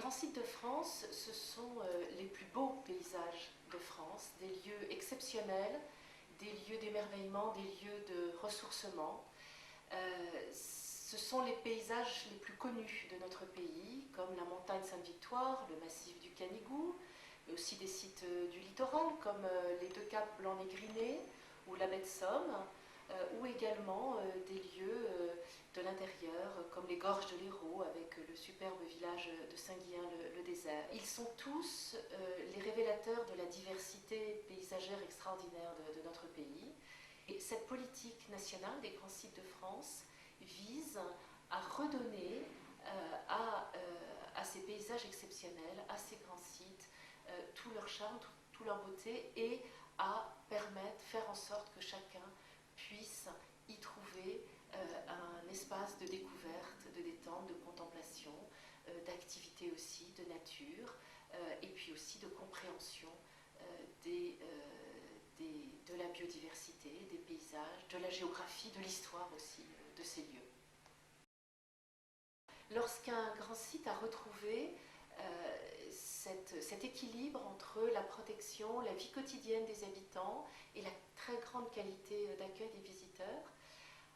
grands sites de France, ce sont les plus beaux paysages de France, des lieux exceptionnels, des lieux d'émerveillement, des lieux de ressourcement. Ce sont les paysages les plus connus de notre pays, comme la montagne Sainte-Victoire, le massif du Canigou, mais aussi des sites du littoral, comme les deux caps Blanc-Négriné ou la baie de Somme, ou également des lieux de l'intérieur, comme les gorges de l'Hérault, avec le superbe village de Saint-Guillain-le-Désert. Ils sont tous les révélateurs de la diversité paysagère extraordinaire de notre pays. Et cette politique nationale des grands sites de France vise à redonner à ces paysages exceptionnels, à ces grands sites, tout leur charme, toute leur beauté, et à faire en sorte que chacun puisse y trouver un espace de découverte, de détente, de contemplation, d'activité aussi, de nature, et puis aussi de compréhension de la biodiversité, des paysages, de la géographie, de l'histoire aussi de ces lieux. Lorsqu'un grand site a retrouvé cet équilibre entre la protection, la vie quotidienne des habitants et la très grande qualité d'accueil des visiteurs,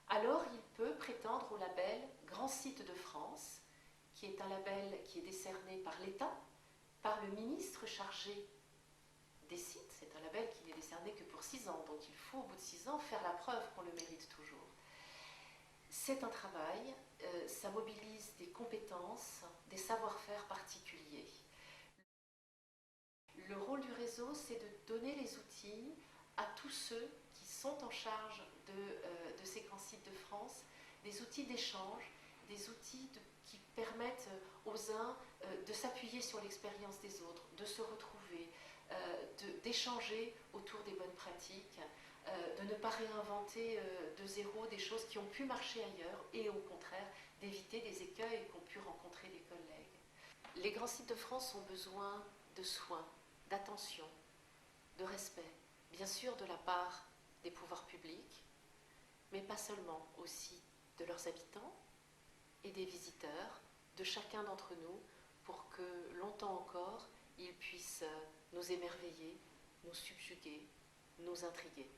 alors il peut prétendre au label Grand Site de France, qui est un label qui est décerné par l'État, par le ministre chargé des sites. C'est un label qui n'est décerné que pour 6 ans, donc il faut au bout de 6 ans faire la preuve qu'on le mérite toujours. C'est un travail, ça mobilise des compétences, des savoir-faire particuliers. Le rôle du réseau, c'est de donner les outils à tous ceux qui sont en charge de ces grands sites de France, des outils d'échange, des outils qui permettent aux uns de s'appuyer sur l'expérience des autres, de se retrouver, d'échanger autour des bonnes pratiques, de ne pas réinventer de zéro des choses qui ont pu marcher ailleurs et au contraire d'éviter des écueils qu'ont pu rencontrer des collègues. Les grands sites de France ont besoin de soins, d'attention, de respect, bien sûr de la part des pouvoirs publics, mais pas seulement, aussi de leurs habitants et des visiteurs, de chacun d'entre nous, pour que longtemps encore, ils puissent nous émerveiller, nous subjuguer, nous intriguer.